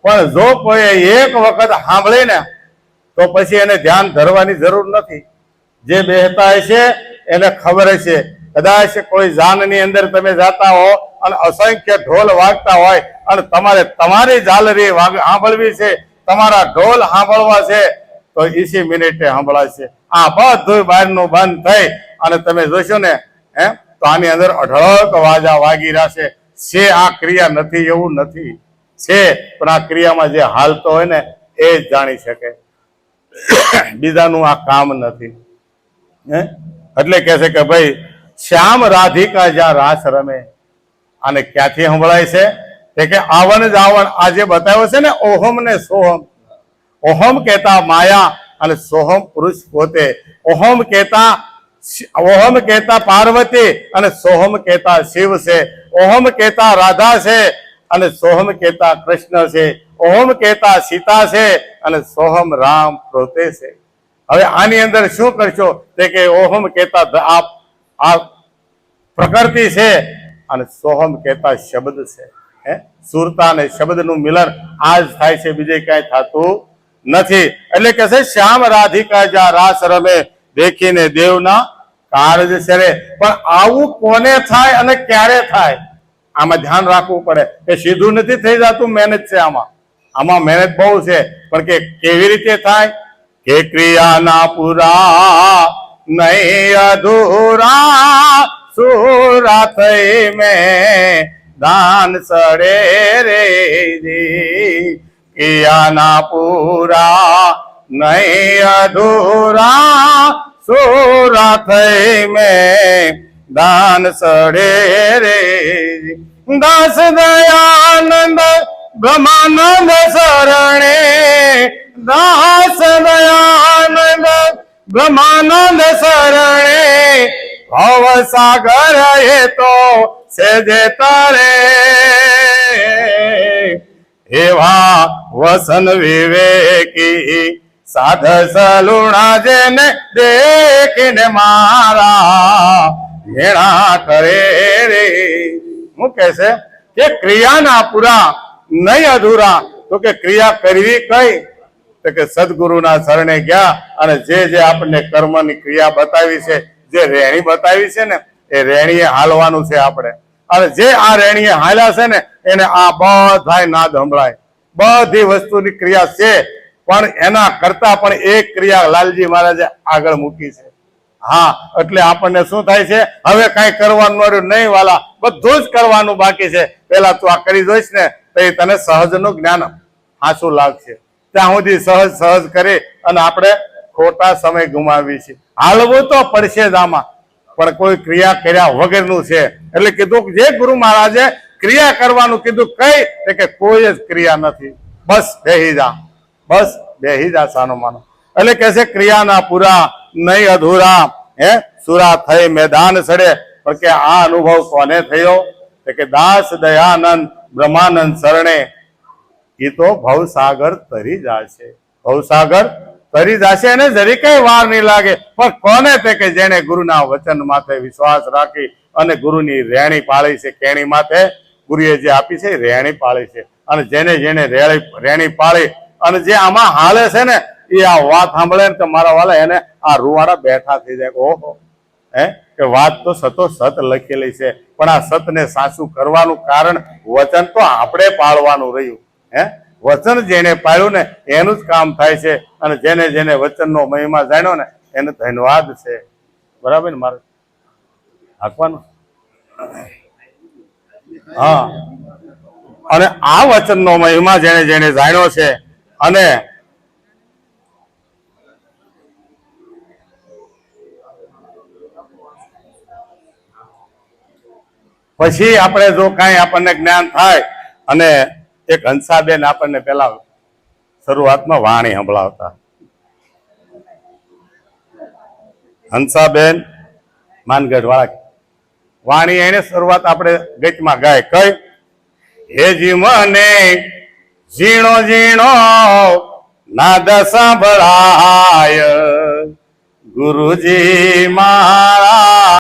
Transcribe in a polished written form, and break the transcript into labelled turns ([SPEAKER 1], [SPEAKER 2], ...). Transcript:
[SPEAKER 1] પણ જો કોઈ એક વખત સાંભળીને તો પછી એને ધ્યાન ધરવાની જરૂર નથી. જે બેહતા હશે એને ખબર હશે. કદાચ કોઈ જાનની અંદર તમે જાતા હો અને અસંખ્ય ઢોલ વાગતા હોય અને તમારે તમારી ઝાલરી સાંભળવી છે, તમારા ઢોલ સાંભળવા છે, તો 20 મિનિટે સાંભળાશે. આ બધું બહારનું બંધ થઈ અને તમે જોશો ને તો આની અંદર અઢળક વાજા વાગી રહેશે. છે આ ક્રિયા નથી એવું નથી, છે પણ આ ક્રિયામાં જે હાલતો હોય ને એ જ જાણી શકે, બીજાનું આ કામ નથી. એટલે કે છે કે ભાઈ શ્યામ રાધિકા જ્યાં રાસ રમે. અને ક્યાંથી સંભળાય છે કે આવન જાવન આ જે બતાવ્યો છે ને ઓહમ ને સોહમ. ઓહમ કહેતા માયા અને સોહમ પુરુષ પોતે. ઓહમ કહેતા પાર્વતી અને સોહમ કહેતા શિવ છે. ઓહમ કહેતા રાધા છે અને સોહમ કહેતા કૃષ્ણ છે. ઓહમ કહેતા સીતા છે અને સોહમ રામ પોતે છે. હવે આની અંદર શું કરશો કે ઓહમ કહેતા આ પ્રકૃતિ છે અને સોહમ કહેતા શબ્દ છે. સુરતા અને શબ્દનું મિલન આ જ થાય છે, બીજે ક્યાંય થતું નથી. એટલે કે છે શ્યામ રાધિકા જ્યાં રાસ રમે દેખીને દેવના કારજ સરે. પણ આવું કોને થાય અને ક્યારે થાય આમાં ધ્યાન રાખવું પડે. કે સીધું નથી થઈ જતું, મહેનત છે આમાં મહેનત બહુ છે. પણ કે કેવી રીતે થાય કે ક્રિયાના પૂરા નહીં અધૂરા સુરા થઈ મેં દાન સડે રે. ક્રિયાના પૂરા નહીં અધૂરા સુરા થઈ મેં દાન સડે રે. દાસ દયાનંદ બ્રહ્માનંદ શરણે. દાસ દયાનંદ બ્રહ્માનંદ શરણે. ભવ સાગર એ તો સેજે તરે. એવા વસન વિવેકી સાધ સલુણા જેને દેખીને મારા ઘેણા કરે રે. શું કહે છે કે ક્રિયાના પૂરા નહીં અધૂરા. તો કે ક્રિયા કરવી કઈ તો કે સદગુરુના શરણે ગયા અને જે આપણને કર્મની ક્રિયા બતાવી છે, જે રેણી બતાવી છે ને એ રેણીએ હાલવાનું છે આપણે. અને જે આ રેણીએ હાલ્યા છે ને એને આ બધાય નાદ સંભળાય. બધી વસ્તુની ક્રિયા છે પણ એના કરતા પણ એક ક્રિયા લાલજી મહારાજે આગળ મૂકી છે. હા, એટલે આપણને શું થાય છે, હવે કઈ કરવાનું રહ્યું નહીં વાલા, બધું જ કરવાનું બાકી છે. પેલા તું આ કરી જોઈશ ને તો એ તને સહજનું જ્ઞાન હાચું લાગશે. ત્યાં સુધી સહજ કરી અને આપણે ખોટા સમય ગુમાવી છે. હાલવું તો પડશે જ આમાં, પણ કોઈ ક્રિયા કર્યા વગરનું છે. એટલે કીધું જે ગુરુ મહારાજે ક્રિયા કરવાનું કીધું કઈ કે કોઈ જ ક્રિયા નથી. બસ બેહી જા સાનો માનો. એટલે કે છે ક્રિયાના પૂરા નહીં અધૂરા સુરા થઈ મેદાન સડે. પણ કે આ અનુભવ કોને થયો કે દાસ દયાનંદ બ્રહ્માનંદ શરણે. એ તો ભવસાગર તરી જશે. ભવસાગર તરી જશે અને જરી કઈ વાર નહીં લાગે. પણ કોને તે કે જેને ગુરુના વચન માથે વિશ્વાસ રાખી અને ગુરુની રેણી પાળી છે. કેણી માથે ગુરુએ જે આપી છે રેણી પાળી છે. અને જેને રેણી પાળી અને જે આમાં હાલે છે ને એ આ વાત સાંભળે ને તો મારા વાલા એને આ રૂવાડા બેઠા થઈ જાય. ઓહો, કે વાત તો સતો સત લખેલી છે, પણ આ સતને સાચું કરવાનું કારણ વચન તો આપણે પાળવાનું રહ્યું. વચન જેને પાળ્યું ને એનું જ કામ થાય છે. અને જેને વચનનો મહિમા જાણ્યો ને એને ધન્યવાદ છે. બરાબર ને મારે હાંકવાનું? હા, અને આ વચનનો મહિમા જેને જાણ્યો છે અને પછી આપણે જો કાંઈ આપણને જ્ઞાન થાય. અને એક હંસાબેન આપણને પેલા શરૂઆતમાં વાણી સંભળાવતા. હંસાબેન માનગઢ વાળા વાણી એને શરૂઆત આપણે ગીતમાં ગાય કઈ. હેજી મને ઝીણો ઝીણો નાદ સાંભળાય ગુરુજી મારા